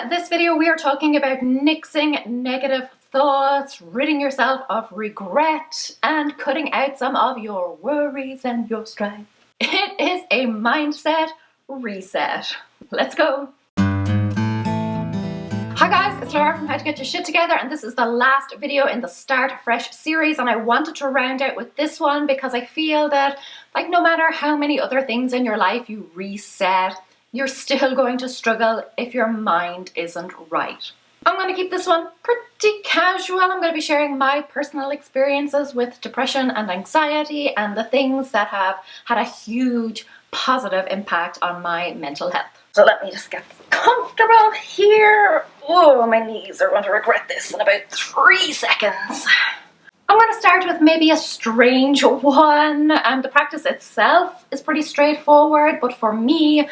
In this video, we are talking about nixing negative thoughts, ridding yourself of regret, and cutting out some of your worries and your strife. It is a mindset reset. Let's go. Hi guys, it's Laura from How to Get Your Shit Together, and this is the last video in the Start Fresh series, and I wanted to round out with this one because I feel that, like, no matter how many other things in your life you reset, you're still going to struggle if your mind isn't right. I'm going to keep this one pretty casual. I'm going to be sharing my personal experiences with depression and anxiety and the things that have had a huge positive impact on my mental health. So let me just get comfortable here. Oh, my knees are going to regret this in about 3 seconds. I'm going to start with maybe a strange one. The practice itself is pretty straightforward, but for me,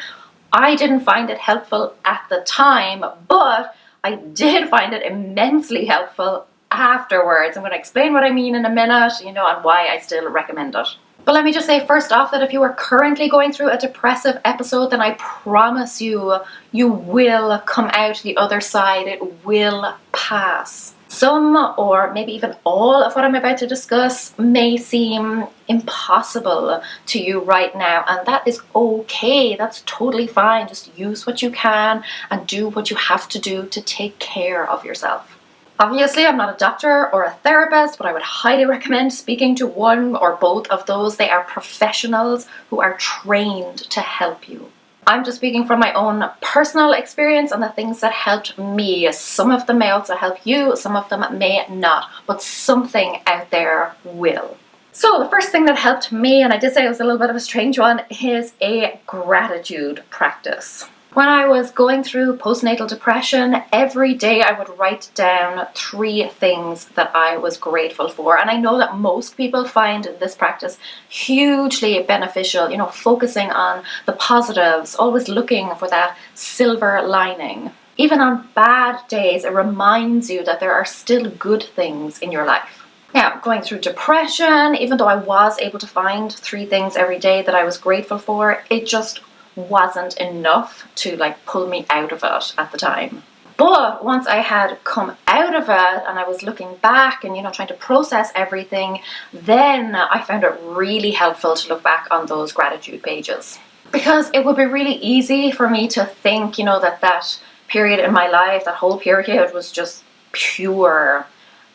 I didn't find it helpful at the time, but I did find it immensely helpful afterwards. I'm going to explain what I mean in a minute, and why I still recommend it. But let me just say first off that if you are currently going through a depressive episode, then I promise you, you will come out the other side. It will pass. Some, or maybe even all, of what I'm about to discuss may seem impossible to you right now, and that is okay. That's totally fine. Just use what you can and do what you have to do to take care of yourself. Obviously, I'm not a doctor or a therapist, but I would highly recommend speaking to one or both of those. They are professionals who are trained to help you. I'm just speaking from my own personal experience and the things that helped me. Some of them may also help you, some of them may not, but something out there will. So the first thing that helped me, and I did say it was a little bit of a strange one, is a gratitude practice. When I was going through postnatal depression, every day I would write down 3 things that I was grateful for. And I know that most people find this practice hugely beneficial, focusing on the positives, always looking for that silver lining. Even on bad days, it reminds you that there are still good things in your life. Now, going through depression, even though I was able to find 3 things every day that I was grateful for, it just wasn't enough to pull me out of it at the time. But once I had come out of it and I was looking back and trying to process everything, then I found it really helpful to look back on those gratitude pages, because it would be really easy for me to think that period in my life, that whole period, was just pure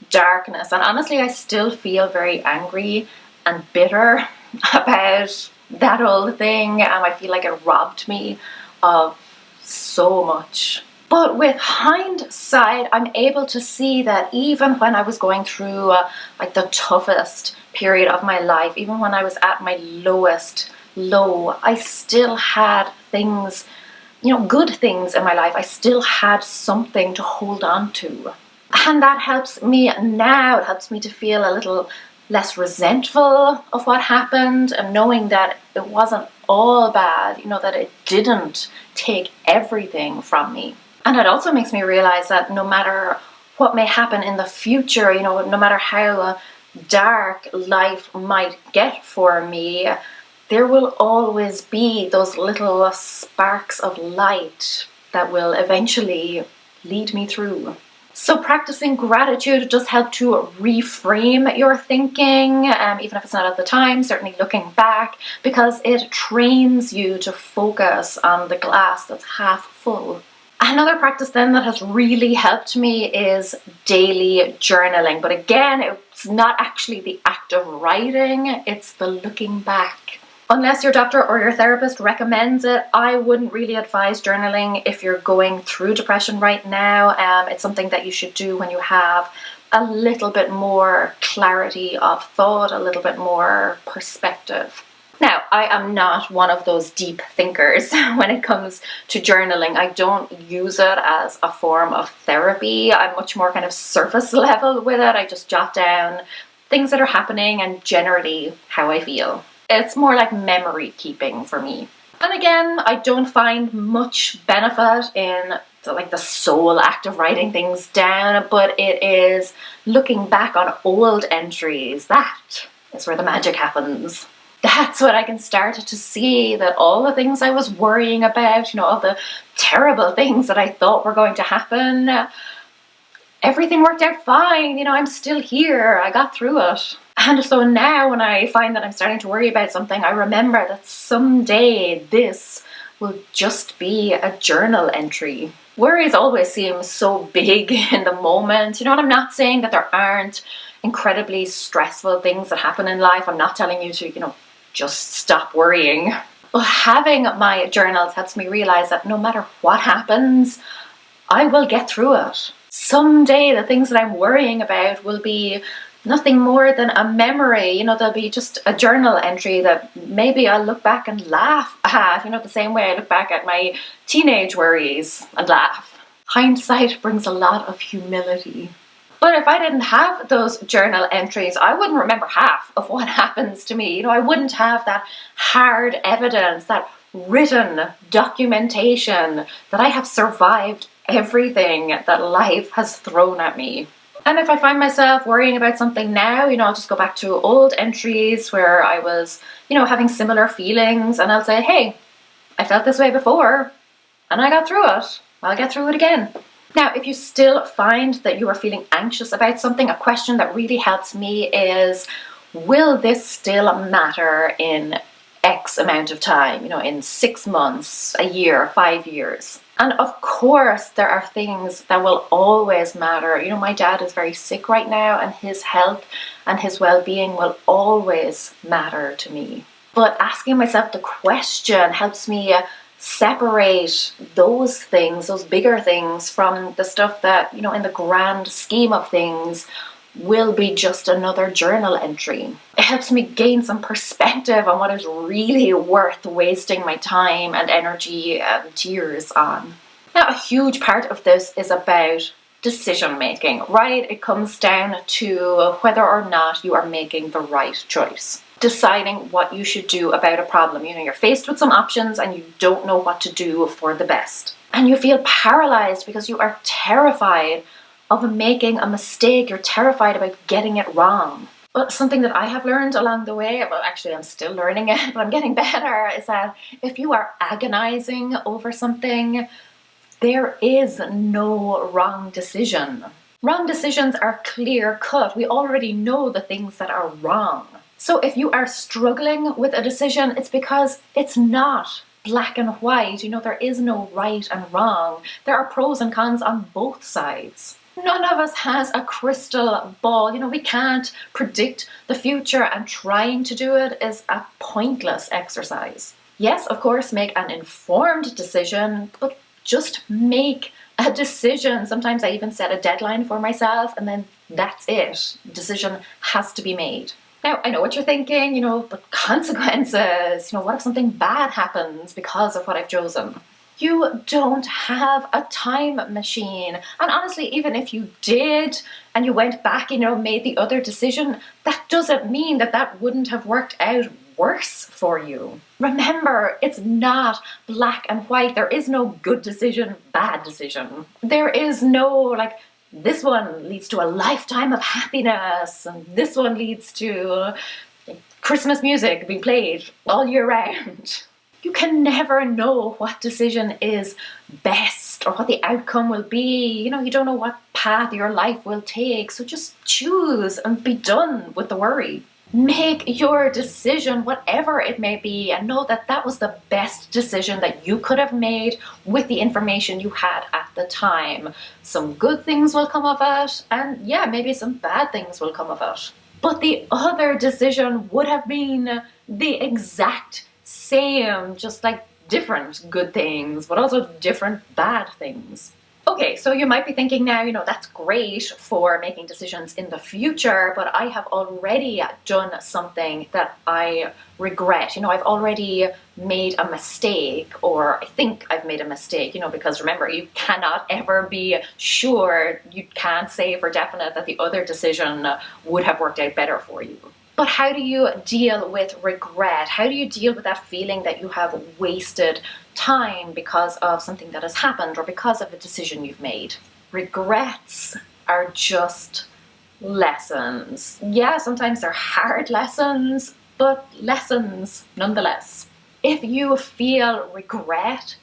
darkness. And honestly, I still feel very angry and bitter about that whole thing. I feel like it robbed me of so much. But with hindsight, I'm able to see that even when I was going through the toughest period of my life, even when I was at my lowest low, I still had things, good things in my life. I still had something to hold on to. And that helps me now. It helps me to feel a little less resentful of what happened, and knowing that it wasn't all bad, that it didn't take everything from me. And it also makes me realize that no matter what may happen in the future, no matter how dark life might get for me, there will always be those little sparks of light that will eventually lead me through. So practicing gratitude does help to reframe your thinking, even if it's not at the time, certainly looking back, because it trains you to focus on the glass that's half full. Another practice then that has really helped me is daily journaling. But again, it's not actually the act of writing, it's the looking back. Unless your doctor or your therapist recommends it, I wouldn't really advise journaling if you're going through depression right now. It's something that you should do when you have a little bit more clarity of thought, a little bit more perspective. Now, I am not one of those deep thinkers when it comes to journaling. I don't use it as a form of therapy. I'm much more kind of surface level with it. I just jot down things that are happening and generally how I feel. It's more like memory keeping for me. And again, I don't find much benefit in the sole act of writing things down, but it is looking back on old entries. That is where the magic happens. That's when I can start to see that all the things I was worrying about, all the terrible things that I thought were going to happen, everything worked out fine. I'm still here. I got through it. And so now when I find that I'm starting to worry about something, I remember that someday this will just be a journal entry. Worries always seem so big in the moment, and I'm not saying that there aren't incredibly stressful things that happen in life. I'm not telling you to, just stop worrying. But having my journals helps me realize that no matter what happens, I will get through it. Someday the things that I'm worrying about will be nothing more than a memory. There'll be just a journal entry that maybe I'll look back and laugh at, the same way I look back at my teenage worries and laugh. Hindsight brings a lot of humility. But if I didn't have those journal entries, I wouldn't remember half of what happens to me. I wouldn't have that hard evidence, that written documentation that I have survived everything that life has thrown at me. And if I find myself worrying about something now, I'll just go back to old entries where I was, having similar feelings, and I'll say, hey, I felt this way before and I got through it. I'll get through it again. Now, if you still find that you are feeling anxious about something, a question that really helps me is, will this still matter in X amount of time, in 6 months, a year, 5 years? And of course, there are things that will always matter. My dad is very sick right now, and his health and his well-being will always matter to me. But asking myself the question helps me separate those things, those bigger things, from the stuff that, in the grand scheme of things, will be just another journal entry. It helps me gain some perspective on what is really worth wasting my time and energy and tears on. Now, a huge part of this is about decision making, right? It comes down to whether or not you are making the right choice. Deciding what you should do about a problem. You're faced with some options and you don't know what to do for the best. And you feel paralyzed because you are terrified of making a mistake. You're terrified about getting it wrong. But something that I have learned along the way, well, actually I'm still learning it, but I'm getting better, is that if you are agonizing over something, there is no wrong decision. Wrong decisions are clear cut. We already know the things that are wrong. So if you are struggling with a decision, it's because it's not black and white. There is no right and wrong. There are pros and cons on both sides. None of us has a crystal ball. We can't predict the future, and trying to do it is a pointless exercise. Yes, of course, make an informed decision, but just make a decision. Sometimes I even set a deadline for myself, and then that's it. Decision has to be made. Now, I know what you're thinking, but consequences, what if something bad happens because of what I've chosen? You don't have a time machine. And honestly, even if you did and you went back, made the other decision, that doesn't mean that wouldn't have worked out worse for you. Remember, it's not black and white. There is no good decision, bad decision. There is no this one leads to a lifetime of happiness, and this one leads to Christmas music being played all year round. You can never know what decision is best or what the outcome will be. You don't know what path your life will take, so just choose and be done with the worry. Make your decision, whatever it may be, and know that was the best decision that you could have made with the information you had at the time. Some good things will come of it, and yeah, maybe some bad things will come of it. But the other decision would have been the exact same, just different good things, but also different bad things. Okay, so you might be thinking now, that's great for making decisions in the future, but I have already done something that I regret. I've already made a mistake, or I think I've made a mistake, because remember, you cannot ever be sure. You can't say for definite that the other decision would have worked out better for you. But how do you deal with regret? How do you deal with that feeling that you have wasted time because of something that has happened or because of a decision you've made? Regrets are just lessons. Yeah, sometimes they're hard lessons, but lessons nonetheless. If you feel regret,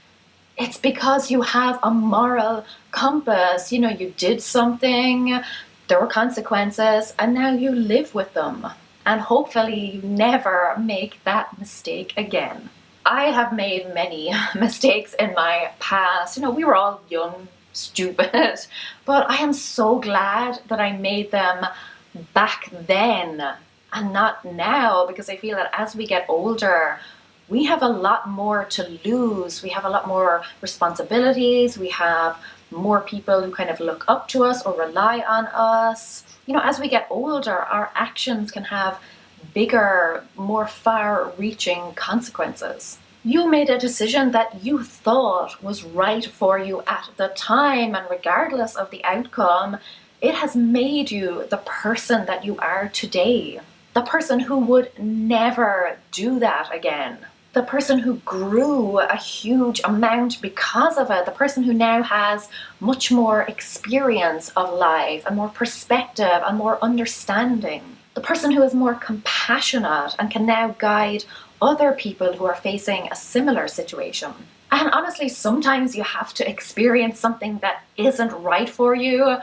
it's because you have a moral compass. You did something, there were consequences, and now you live with them. And hopefully you never make that mistake again. I have made many mistakes in my past. We were all young, stupid, but I am so glad that I made them back then and not now, because I feel that as we get older, we have a lot more to lose. We have a lot more responsibilities. We have more people who kind of look up to us or rely on us. As we get older, our actions can have bigger, more far-reaching consequences. You made a decision that you thought was right for you at the time, and regardless of the outcome, it has made you the person that you are today. The person who would never do that again. The person who grew a huge amount because of it. The person who now has much more experience of life and more perspective and more understanding. The person who is more compassionate and can now guide other people who are facing a similar situation. And honestly, sometimes you have to experience something that isn't right for you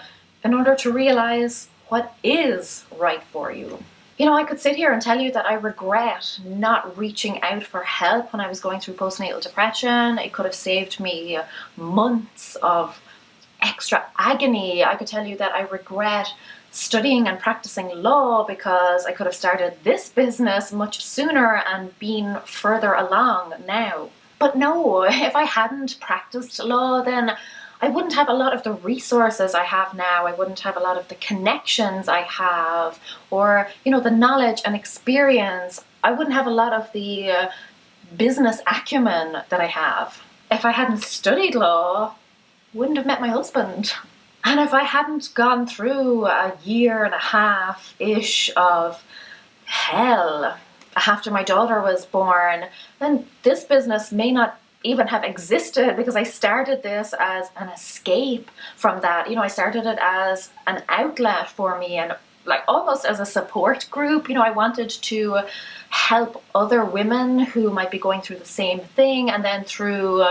in order to realize what is right for you. I could sit here and tell you that I regret not reaching out for help when I was going through postnatal depression. It could have saved me months of extra agony. I could tell you that I regret studying and practicing law because I could have started this business much sooner and been further along now. But no, if I hadn't practiced law, then I wouldn't have a lot of the resources I have now. I wouldn't have a lot of the connections I have, or, the knowledge and experience. I wouldn't have a lot of the business acumen that I have. If I hadn't studied law, I wouldn't have met my husband. And if I hadn't gone through a year and a half-ish of hell after my daughter was born, then this business may not even have existed, because I started this as an escape from that. I started it as an outlet for me, and like almost as a support group. I wanted to help other women who might be going through the same thing, and then through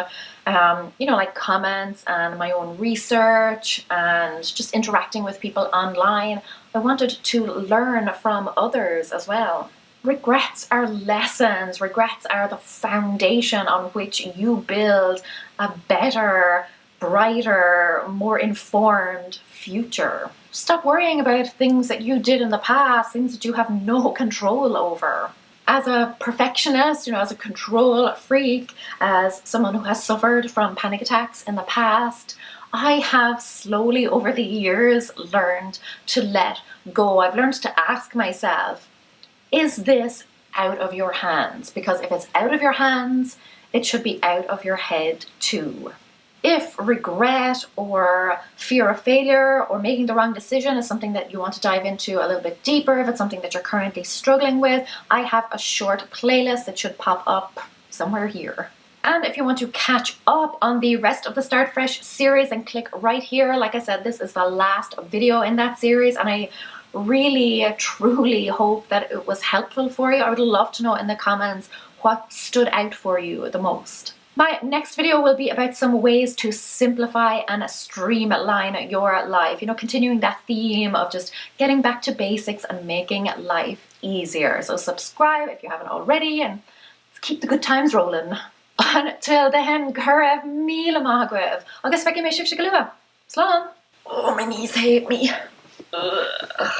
like comments and my own research and just interacting with people online, I wanted to learn from others as well. Regrets are lessons. Regrets are the foundation on which you build a better, brighter, more informed future. Stop worrying about things that you did in the past, things that you have no control over. As a perfectionist, as a control freak, as someone who has suffered from panic attacks in the past, I have slowly over the years learned to let go. I've learned to ask myself, is this out of your hands? Because if it's out of your hands, it should be out of your head too. If regret or fear of failure or making the wrong decision is something that you want to dive into a little bit deeper, if it's something that you're currently struggling with, I have a short playlist that should pop up somewhere here. And if you want to catch up on the rest of the Start Fresh series, then click right here. Like I said, this is the last video in that series, and I really, truly hope that it was helpful for you. I would love to know in the comments what stood out for you the most. My next video will be about some ways to simplify and streamline your life. Continuing that theme of just getting back to basics and making life easier. So subscribe if you haven't already, and let's keep the good times rolling. Until then, Gurav Mila Mahagwav. Agus fecin mé sibh se go luath. Slán. Oh, my knees hate me. Ugh.